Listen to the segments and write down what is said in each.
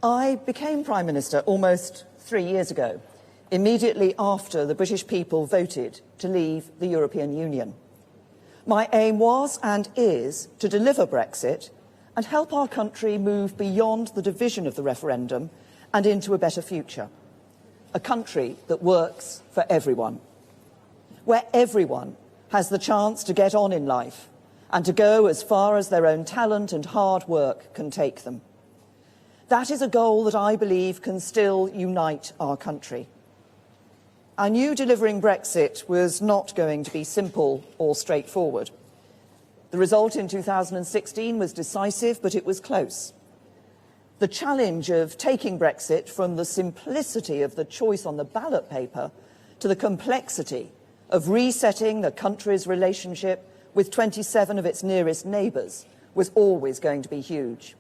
I became Prime Minister almost 3 years ago, immediately after the British people voted to leave the European Union. My aim was and is to deliver Brexit and help our country move beyond the division of the referendum and into a better future. A country that works for everyone, where everyone has the chance to get on in life and to go as far as their own talent and hard work can take them. That is a goal that I believe can still unite our country. I knew delivering Brexit was not going to be simple or straightforward. The result in 2016 was decisive, but it was close. The challenge of taking Brexit from the simplicity of the choice on the ballot paper to the complexity of resetting the country's relationship with 27 of its nearest neighbours was always going to be huge.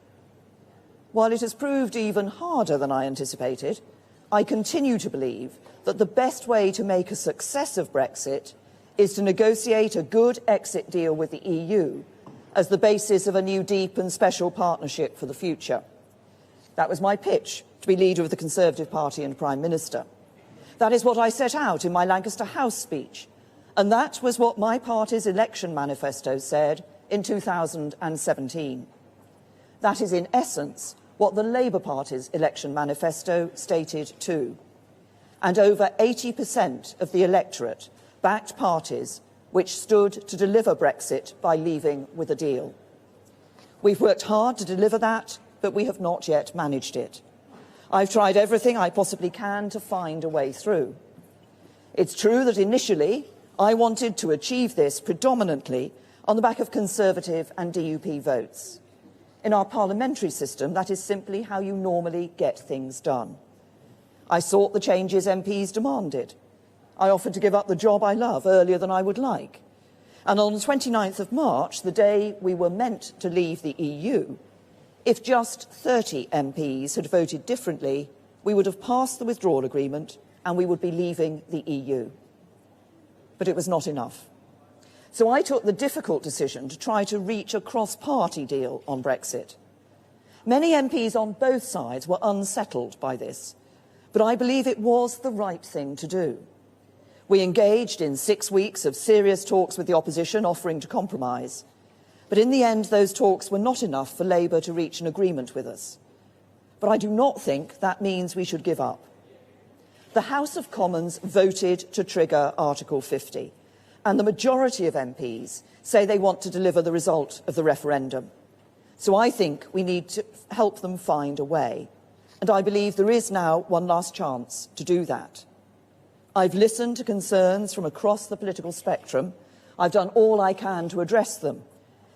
While it has proved even harder than I anticipated, I continue to believe that the best way to make a success of Brexit is to negotiate a good exit deal with the EU as the basis of a new deep and special partnership for the future. That was my pitch to be leader of the Conservative Party and Prime Minister. That is what I set out in my Lancaster House speech, and that was what my party's election manifesto said in 2017. That is, in essence, what the Labour Party's election manifesto stated too. And over 80% of the electorate backed parties which stood to deliver Brexit by leaving with a deal. We've worked hard to deliver that, but we have not yet managed it. I've tried everything I possibly can to find a way through. It's true that initially I wanted to achieve this predominantly on the back of Conservative and DUP votes. In our parliamentary system, that is simply how you normally get things done. I sought the changes MPs demanded. I offered to give up the job I love earlier than I would like. And on the 29th of March, the day we were meant to leave the EU, if just 30 MPs had voted differently, we would have passed the withdrawal agreement and we would be leaving the EU. But it was not enough. So I took the difficult decision to try to reach a cross-party deal on Brexit. Many MPs on both sides were unsettled by this, but I believe it was the right thing to do. We engaged in 6 weeks of serious talks with the opposition, offering to compromise. But in the end, those talks were not enough for Labour to reach an agreement with us. But I do not think that means we should give up. The House of Commons voted to trigger Article 50, and the majority of MPs say they want to deliver the result of the referendum. So I think we need to help them find a way. And I believe there is now one last chance to do that. I've listened to concerns from across the political spectrum. I've done all I can to address them.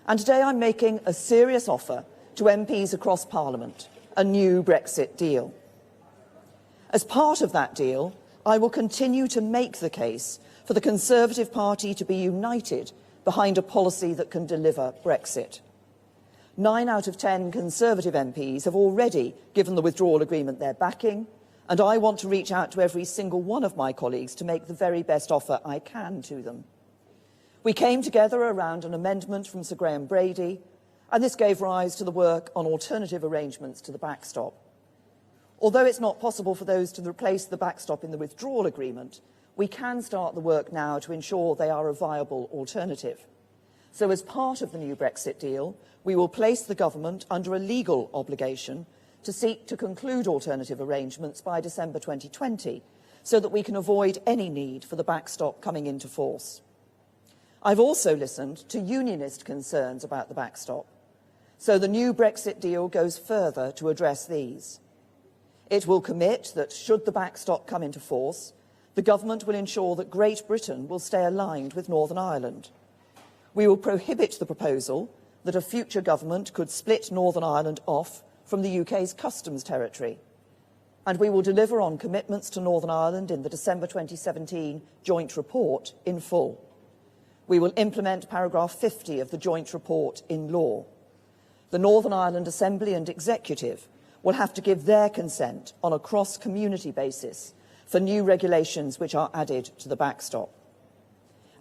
And today I'm making a serious offer to MPs across Parliament, a new Brexit deal. As part of that deal, I will continue to make the case for the Conservative Party to be united behind a policy that can deliver Brexit. 9 out of 10 Conservative MPs have already given the withdrawal agreement their backing, and I want to reach out to every single one of my colleagues to make the very best offer I can to them. We came together around an amendment from Sir Graham Brady, and this gave rise to the work on alternative arrangements to the backstop. Although it's not possible for those to replace the backstop in the withdrawal agreement, we can start the work now to ensure they are a viable alternative. So as part of the new Brexit deal, we will place the government under a legal obligation to seek to conclude alternative arrangements by December 2020, so that we can avoid any need for the backstop coming into force. I've also listened to unionist concerns about the backstop, so the new Brexit deal goes further to address these. It will commit that, should the backstop come into force, the government will ensure that Great Britain will stay aligned with Northern Ireland. We will prohibit the proposal that a future government could split Northern Ireland off from the UK's customs territory. And we will deliver on commitments to Northern Ireland in the December 2017 joint report in full. We will implement paragraph 50 of the joint report in law. The Northern Ireland Assembly and Executive will have to give their consent on a cross-community basis for new regulations which are added to the backstop.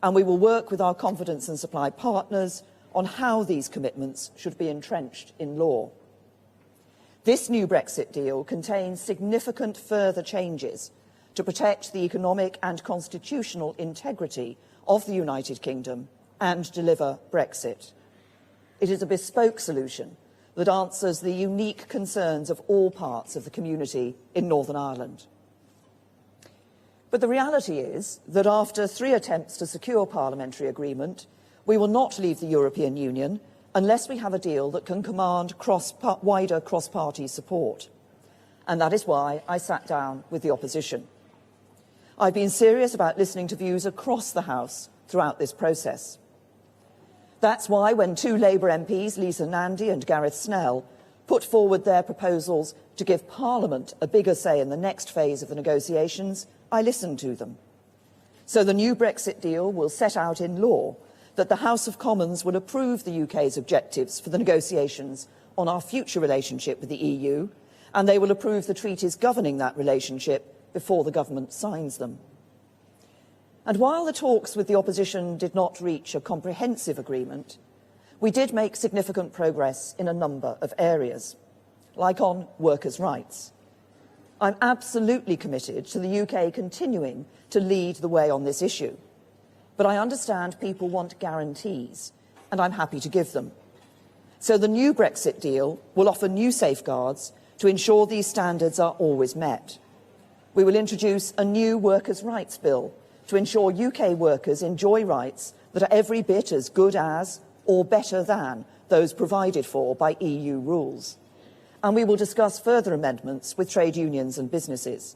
And we will work with our confidence and supply partners on how these commitments should be entrenched in law. This new Brexit deal contains significant further changes to protect the economic and constitutional integrity of the United Kingdom and deliver Brexit. It is a bespoke solution that answers the unique concerns of all parts of the community in Northern Ireland. But the reality is that after 3 attempts to secure parliamentary agreement, we will not leave the European Union unless we have a deal that can command wider cross-party support. And that is why I sat down with the opposition. I've been serious about listening to views across the House throughout this process. That's why when 2 Labour MPs, Lisa Nandy and Gareth Snell, put forward their proposals to give Parliament a bigger say in the next phase of the negotiations, I listened to them. So the new Brexit deal will set out in law that the House of Commons will approve the UK's objectives for the negotiations on our future relationship with the EU, and they will approve the treaties governing that relationship before the government signs them. And while the talks with the opposition did not reach a comprehensive agreement, we did make significant progress in a number of areas, like on workers' rights. I'm absolutely committed to the UK continuing to lead the way on this issue. But I understand people want guarantees, and I'm happy to give them. So the new Brexit deal will offer new safeguards to ensure these standards are always met. We will introduce a new workers' rights bill to ensure UK workers enjoy rights that are every bit as good as or better than those provided for by EU rules. And we will discuss further amendments with trade unions and businesses.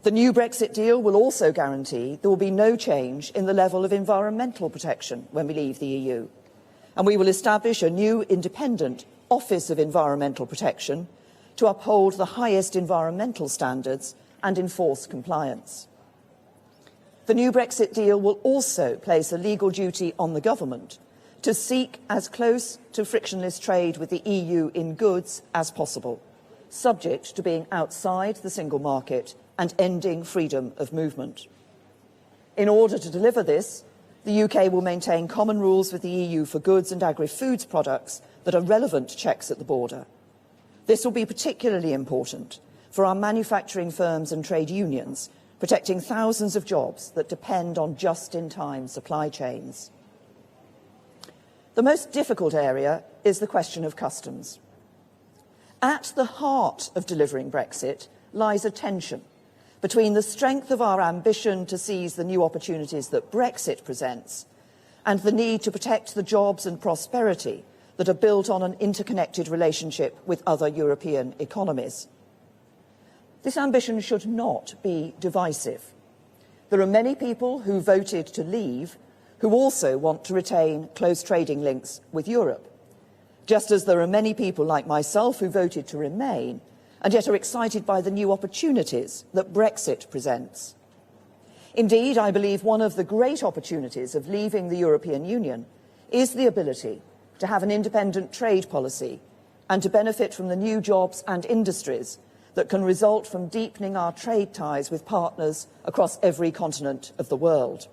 The new Brexit deal will also guarantee there will be no change in the level of environmental protection when we leave the EU. And we will establish a new independent Office of Environmental Protection to uphold the highest environmental standards and enforce compliance. The new Brexit deal will also place a legal duty on the government to seek as close to frictionless trade with the EU in goods as possible, subject to being outside the single market and ending freedom of movement. In order to deliver this, the UK will maintain common rules with the EU for goods and agri-foods products that are relevant to checks at the border. This will be particularly important for our manufacturing firms and trade unions, protecting thousands of jobs that depend on just-in-time supply chains. The most difficult area is the question of customs. At the heart of delivering Brexit lies a tension between the strength of our ambition to seize the new opportunities that Brexit presents and the need to protect the jobs and prosperity that are built on an interconnected relationship with other European economies. This ambition should not be divisive. There are many people who voted to leave who also want to retain close trading links with Europe, just as there are many people like myself who voted to remain and yet are excited by the new opportunities that Brexit presents. Indeed, I believe one of the great opportunities of leaving the European Union is the ability to have an independent trade policy and to benefit from the new jobs and industries that can result from deepening our trade ties with partners across every continent of the world.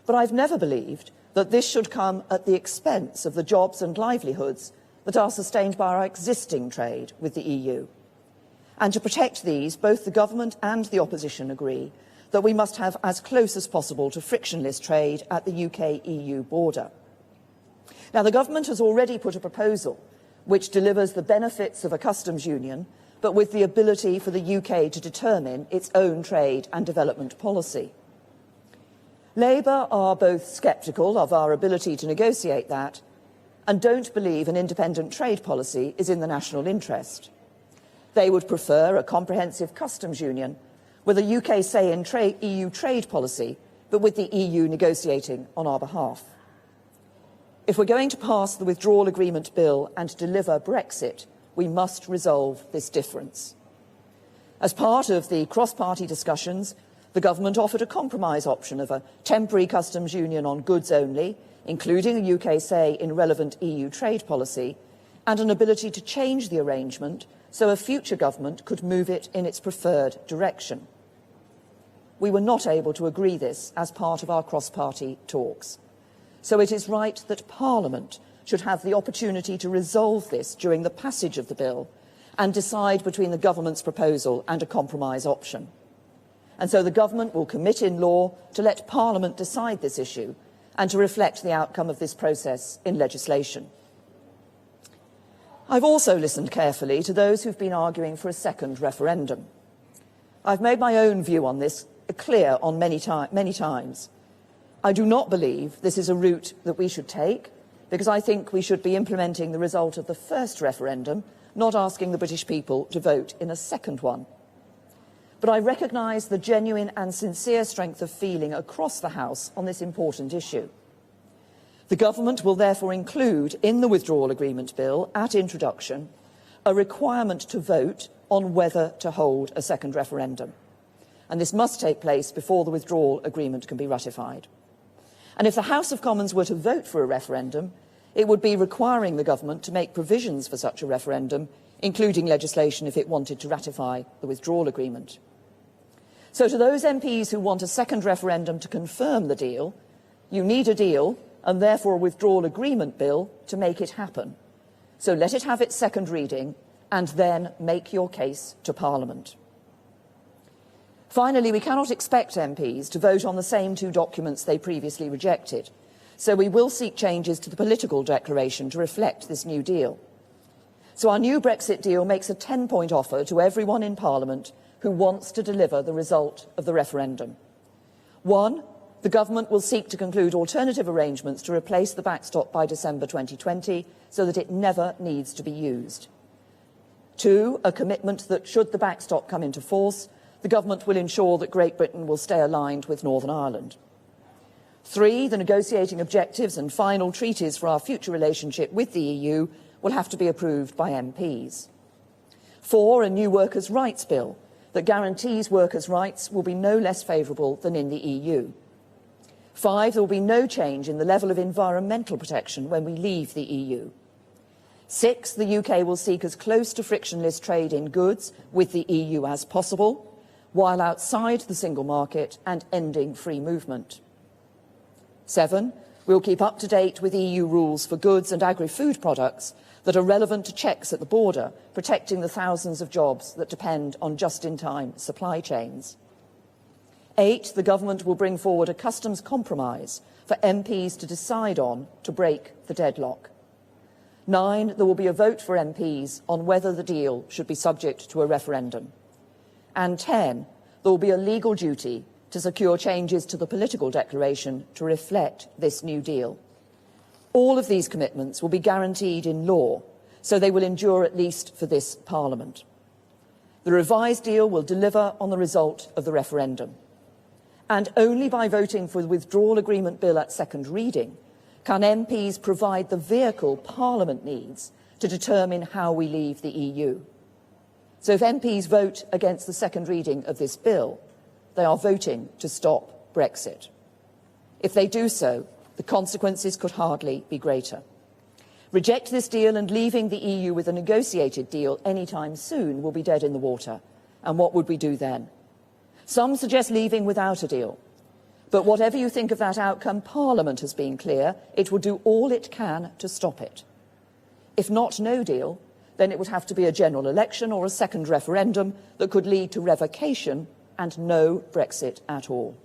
But I've never believed that this should come at the expense of the jobs and livelihoods that are sustained by our existing trade with the EU. And to protect these, both the government and the opposition agree that we must have as close as possible to frictionless trade at the UK-EU border. Now, the government has already put a proposal which delivers the benefits of a customs union, but with the ability for the UK to determine its own trade and development policy. Labour are both sceptical of our ability to negotiate that and don't believe an independent trade policy is in the national interest. They would prefer a comprehensive customs union with a UK say in EU trade policy, but with the EU negotiating on our behalf. If we're going to pass the withdrawal agreement bill and deliver Brexit, we must resolve this difference. As part of the cross-party discussions, the government offered a compromise option of a temporary customs union on goods only, including a UK say in relevant EU trade policy, and an ability to change the arrangement so a future government could move it in its preferred direction. We were not able to agree this as part of our cross-party talks. So it is right that Parliament should have the opportunity to resolve this during the passage of the bill and decide between the government's proposal and a compromise option. And so the government will commit in law to let Parliament decide this issue and to reflect the outcome of this process in legislation. I've also listened carefully to those who've been arguing for a second referendum. I've made my own view on this clear on many times. I do not believe this is a route that we should take, because I think we should be implementing the result of the first referendum, not asking the British people to vote in a second one. But I recognise the genuine and sincere strength of feeling across the House on this important issue. The government will therefore include in the withdrawal agreement bill, at introduction, a requirement to vote on whether to hold a second referendum. And this must take place before the withdrawal agreement can be ratified. And if the House of Commons were to vote for a referendum, it would be requiring the government to make provisions for such a referendum, including legislation if it wanted to ratify the withdrawal agreement. So to those MPs who want a second referendum to confirm the deal, you need a deal and therefore a withdrawal agreement bill to make it happen. So let it have its second reading and then make your case to Parliament. Finally, we cannot expect MPs to vote on the same two documents they previously rejected, so we will seek changes to the political declaration to reflect this new deal. So our new Brexit deal makes a 10-point offer to everyone in Parliament who wants to deliver the result of the referendum. 1, the government will seek to conclude alternative arrangements to replace the backstop by December 2020 so that it never needs to be used. 2, a commitment that should the backstop come into force, the government will ensure that Great Britain will stay aligned with Northern Ireland. 3, the negotiating objectives and final treaties for our future relationship with the EU will have to be approved by MPs. 4, a new workers' rights bill that guarantees workers' rights will be no less favourable than in the EU. 5, there will be no change in the level of environmental protection when we leave the EU. 6, the UK will seek as close to frictionless trade in goods with the EU as possible, while outside the single market and ending free movement. 7, we will keep up to date with EU rules for goods and agri-food products that are relevant to checks at the border, protecting the thousands of jobs that depend on just-in-time supply chains. 8, the government will bring forward a customs compromise for MPs to decide on to break the deadlock. 9, there will be a vote for MPs on whether the deal should be subject to a referendum. And 10, there will be a legal duty to secure changes to the political declaration to reflect this new deal. All of these commitments will be guaranteed in law, so they will endure at least for this Parliament. The revised deal will deliver on the result of the referendum. And only by voting for the withdrawal agreement bill at second reading can MPs provide the vehicle Parliament needs to determine how we leave the EU. So if MPs vote against the second reading of this bill, they are voting to stop Brexit. If they do so, the consequences could hardly be greater. Reject this deal and leaving the EU with a negotiated deal anytime soon will be dead in the water. And what would we do then? Some suggest leaving without a deal. But whatever you think of that outcome, Parliament has been clear it will do all it can to stop it. If not no deal, then it would have to be a general election or a second referendum that could lead to revocation and no Brexit at all.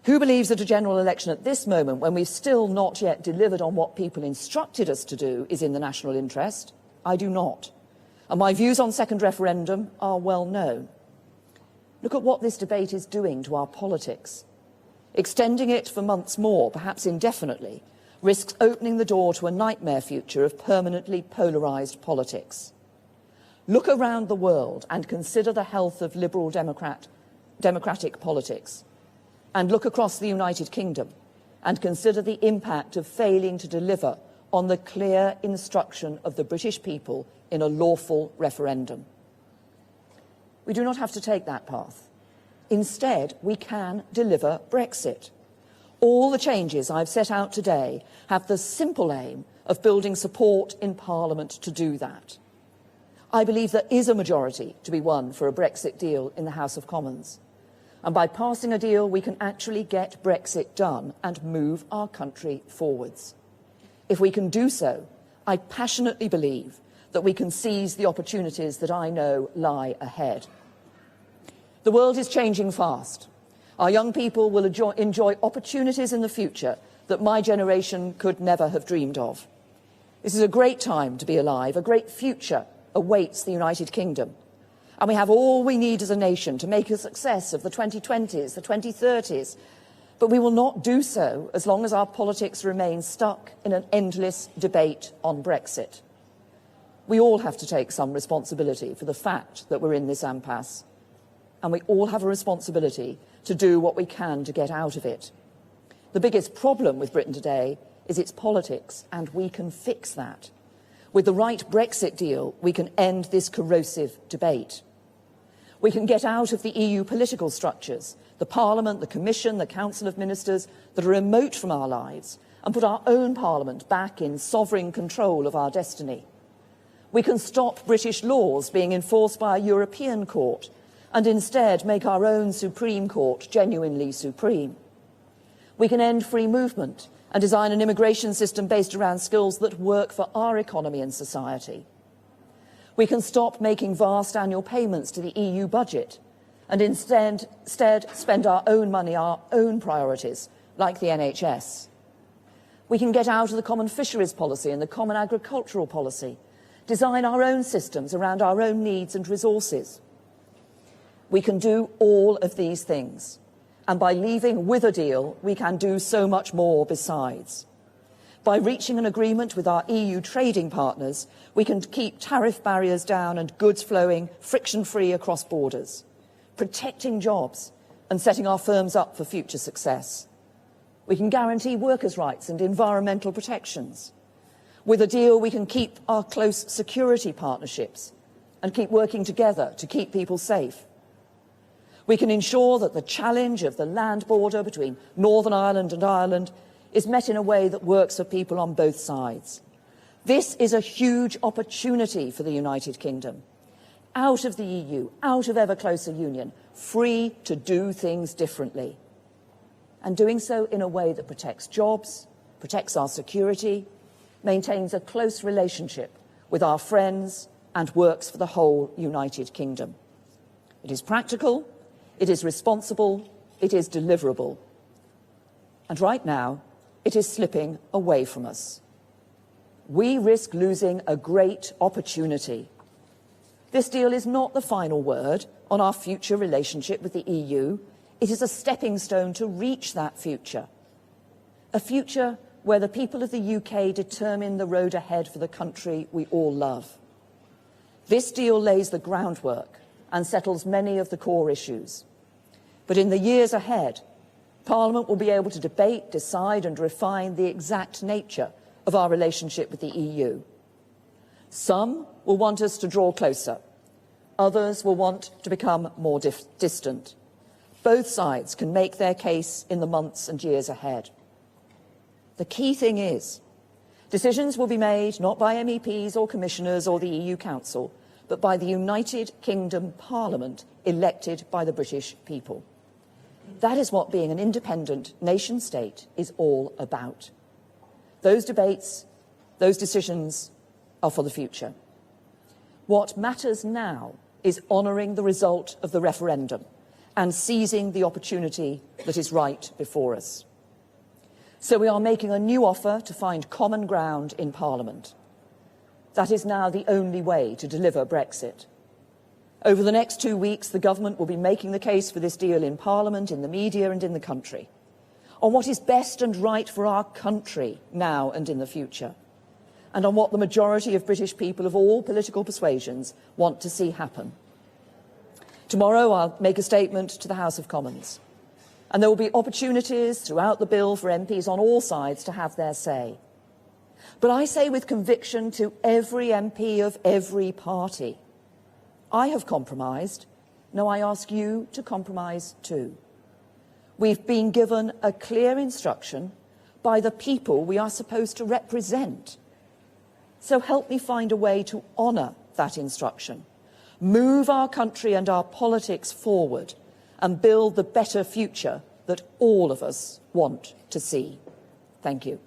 Who believes that a general election at this moment, when we've still not yet delivered on what people instructed us to do, is in the national interest? I do not. And my views on second referendum are well known. Look at what this debate is doing to our politics. Extending it for months more, perhaps indefinitely, risks opening the door to a nightmare future of permanently polarised politics. Look around the world and consider the health of liberal democratic politics. And look across the United Kingdom and consider the impact of failing to deliver on the clear instruction of the British people in a lawful referendum. We do not have to take that path. Instead, we can deliver Brexit. All the changes I've set out today have the simple aim of building support in Parliament to do that. I believe there is a majority to be won for a Brexit deal in the House of Commons. And by passing a deal, we can actually get Brexit done and move our country forwards. If we can do so, I passionately believe that we can seize the opportunities that I know lie ahead. The world is changing fast. Our young people will enjoy opportunities in the future that my generation could never have dreamed of. This is a great time to be alive. A great future awaits the United Kingdom. And we have all we need as a nation to make a success of the 2020s, the 2030s. But we will not do so as long as our politics remain stuck in an endless debate on Brexit. We all have to take some responsibility for the fact that we're in this impasse. And we all have a responsibility to do what we can to get out of it. The biggest problem with Britain today is its politics, and we can fix that. With the right Brexit deal, we can end this corrosive debate. We can get out of the EU political structures, the Parliament, the Commission, the Council of Ministers, that are remote from our lives, and put our own Parliament back in sovereign control of our destiny. We can stop British laws being enforced by a European court and instead make our own Supreme Court genuinely supreme. We can end free movement and design an immigration system based around skills that work for our economy and society. We can stop making vast annual payments to the EU budget and instead spend our own money, our own priorities, like the NHS. We can get out of the common fisheries policy and the common agricultural policy, design our own systems around our own needs and resources. We can do all of these things, and by leaving with a deal, we can do so much more besides. By reaching an agreement with our EU trading partners, we can keep tariff barriers down and goods flowing friction-free across borders, protecting jobs and setting our firms up for future success. We can guarantee workers' rights and environmental protections. With a deal, we can keep our close security partnerships and keep working together to keep people safe. We can ensure that the challenge of the land border between Northern Ireland and Ireland is met in a way that works for people on both sides. This is a huge opportunity for the United Kingdom. Out of the EU, out of ever closer union, free to do things differently. And doing so in a way that protects jobs, protects our security, maintains a close relationship with our friends and works for the whole United Kingdom. It is practical, it is responsible, it is deliverable. And right now, it is slipping away from us. We risk losing a great opportunity. This deal is not the final word on our future relationship with the EU. It is a stepping stone to reach that future. A future where the people of the UK determine the road ahead for the country we all love. This deal lays the groundwork and settles many of the core issues. But in the years ahead, Parliament will be able to debate, decide and refine the exact nature of our relationship with the EU. Some will want us to draw closer. Others will want to become more distant. Both sides can make their case in the months and years ahead. The key thing is, decisions will be made not by MEPs or commissioners or the EU Council, but by the United Kingdom Parliament elected by the British people. That is what being an independent nation-state is all about. Those debates, those decisions are for the future. What matters now is honouring the result of the referendum and seizing the opportunity that is right before us. So we are making a new offer to find common ground in Parliament. That is now the only way to deliver Brexit. Over the next 2 weeks, the government will be making the case for this deal in Parliament, in the media and in the country, on what is best and right for our country now and in the future, and on what the majority of British people of all political persuasions want to see happen. Tomorrow, I'll make a statement to the House of Commons, and there will be opportunities throughout the bill for MPs on all sides to have their say. But I say with conviction to every MP of every party, I have compromised. Now I ask you to compromise too. We've been given a clear instruction by the people we are supposed to represent. So help me find a way to honour that instruction, move our country and our politics forward and build the better future that all of us want to see. Thank you.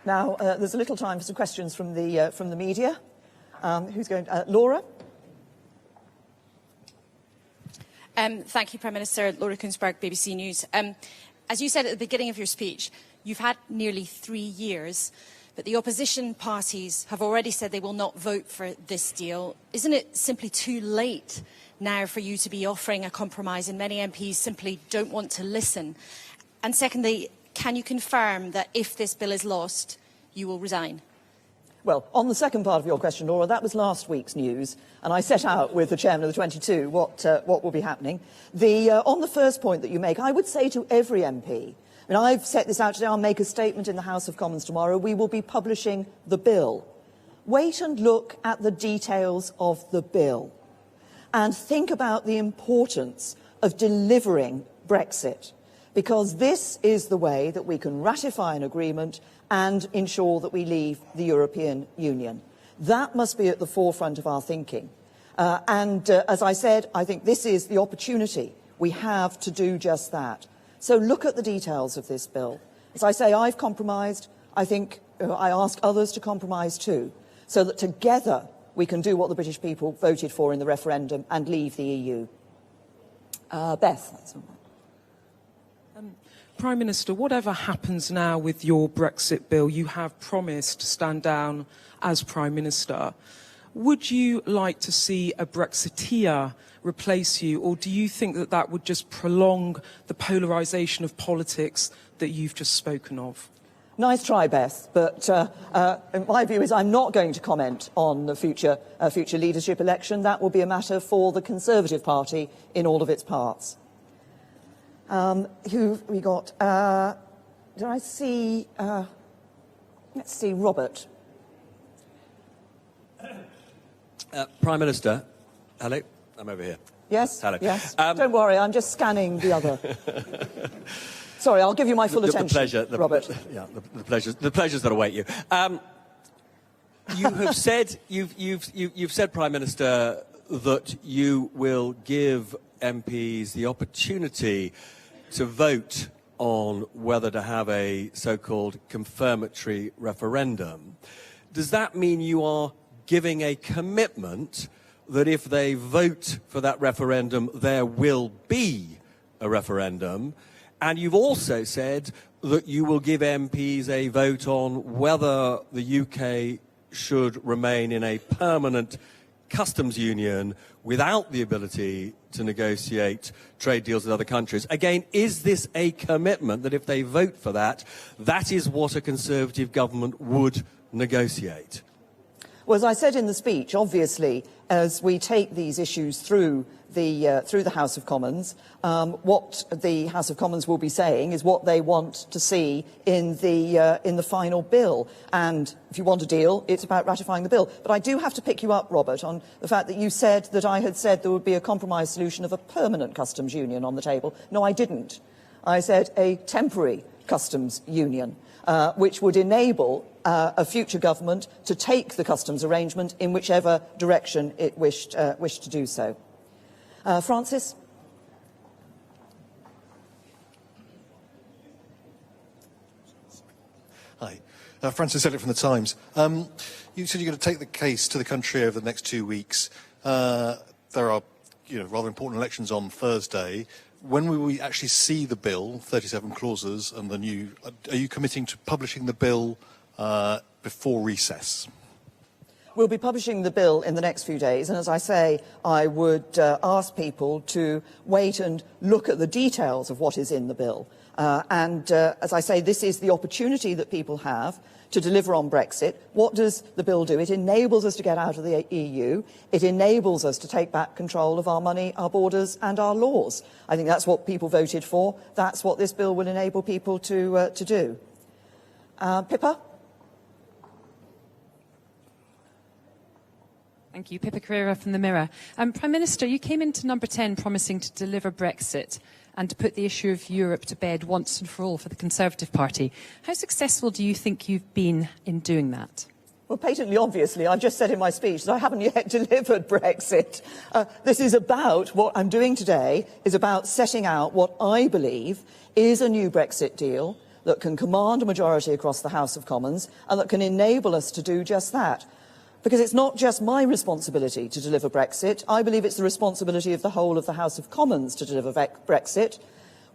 Now, there's a little time for some questions from the media. Who's going? Laura? Thank you, Prime Minister. Laura Kunsberg, BBC News. As you said at the beginning of your speech, you've had nearly 3 years, but the opposition parties have already said they will not vote for this deal. Isn't it simply too late now for you to be offering a compromise, and many MPs simply don't want to listen? And secondly, can you confirm that if this bill is lost, you will resign? Well, on the second part of your question, Laura, that was last week's news, and I set out with the chairman of the 22 what will be happening. On the first point that you make, I would say to every MP, I mean, I've set this out today, I'll make a statement in the House of Commons tomorrow, we will be publishing the bill. Wait and look at the details of the bill, and think about the importance of delivering Brexit, because this is the way that we can ratify an agreement and ensure that we leave the European Union. That must be at the forefront of our thinking. As I said, I think this is the opportunity we have to do just that. So look at the details of this bill. As I say, I've compromised. I think I ask others to compromise too, so that together we can do what the British people voted for in the referendum and leave the EU. Beth. That's all right. Prime Minister, whatever happens now with your Brexit bill, you have promised to stand down as Prime Minister. Would you like to see a Brexiteer replace you, or do you think that that would just prolong the polarisation of politics that you've just spoken of? Nice try, Beth, but my view is I'm not going to comment on the future leadership election. That will be a matter for the Conservative Party in all of its parts. Who have we got? Did I see? Let's see, Robert. Prime Minister, hello, I'm over here. Yes. Hello. Yes. Don't worry, I'm just scanning the other. Sorry, I'll give you my full attention, Robert. The pleasures that await you. You have said you've said, Prime Minister, that you will give MPs the opportunity to vote on whether to have a so-called confirmatory referendum. Does that mean you are giving a commitment that if they vote for that referendum, there will be a referendum? And you've also said that you will give MPs a vote on whether the UK should remain in a permanent customs union without the ability to negotiate trade deals with other countries. Again, is this a commitment that if they vote for that, that is what a Conservative government would negotiate? Well, as I said in the speech, obviously, as we take these issues through the House of Commons, what the House of Commons will be saying is what they want to see in the final bill. And if you want a deal, it's about ratifying the bill. But I do have to pick you up, Robert, on the fact that you said that I had said there would be a compromise solution of a permanent customs union on the table. No, I didn't. I said a temporary customs union, which would enable a future government to take the customs arrangement in whichever direction it wished to do so. Francis? Hi. Francis Elliott from The Times. You said you're going to take the case to the country over the next 2 weeks. There are rather important elections on Thursday. When will we actually see the bill, 37 clauses, and the new... Are you committing to publishing the bill before recess? We'll be publishing the bill in the next few days, and as I say, I would ask people to wait and look at the details of what is in the bill. As I say, this is the opportunity that people have to deliver on Brexit. What does the bill do? It enables us to get out of the EU. It enables us to take back control of our money, our borders and our laws. I think that's what people voted for. That's what this bill will enable people to do. Pippa? Thank you. Pippa Carrera from The Mirror. Prime Minister, you came into number 10 promising to deliver Brexit and to put the issue of Europe to bed once and for all for the Conservative Party. How successful do you think you've been in doing that? Well, patently obviously, I've just said in my speech that I haven't yet delivered Brexit. This is about, what I'm doing today is about setting out what I believe is a new Brexit deal that can command a majority across the House of Commons and that can enable us to do just that. Because it's not just my responsibility to deliver Brexit. I believe it's the responsibility of the whole of the House of Commons to deliver Brexit.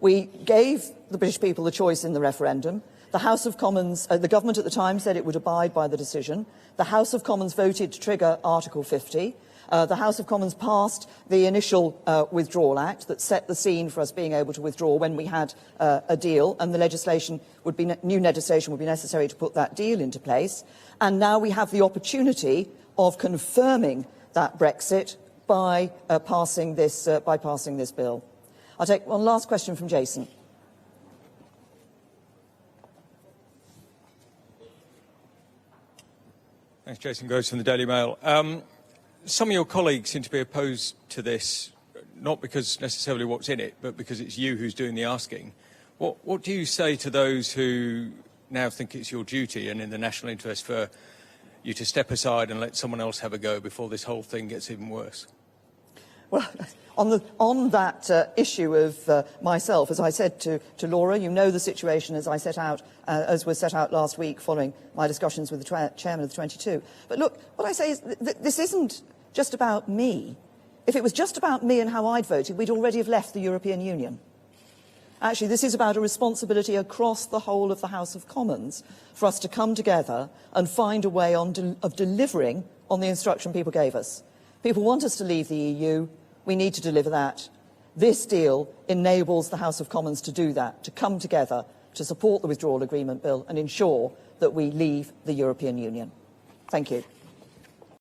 We gave the British people the choice in the referendum. The House of Commons, the government at the time said it would abide by the decision. The House of Commons voted to trigger Article 50. The House of Commons passed the initial Withdrawal Act that set the scene for us being able to withdraw when we had a deal, and the legislation would be new legislation would be necessary to put that deal into place. And now we have the opportunity of confirming that Brexit by passing this bill. I'll take one last question from Jason. Thanks, Jason Groves from the Daily Mail. Some of your colleagues seem to be opposed to this, not because necessarily what's in it, but because it's you who's doing the asking. What do you say to those who now think it's your duty and in the national interest for you to step aside and let someone else have a go before this whole thing gets even worse? Well, on that issue of myself, as I said to Laura, you know the situation as was set out last week following my discussions with the chairman of the 22. But look, what I say is this isn't just about me. If it was just about me and how I'd voted, we'd already have left the European Union. Actually, this is about a responsibility across the whole of the House of Commons for us to come together and find a way of delivering on the instruction people gave us. People want us to leave the EU. We need to deliver that. This deal enables the House of Commons to do that, to come together, to support the Withdrawal Agreement Bill and ensure that we leave the European Union. Thank you.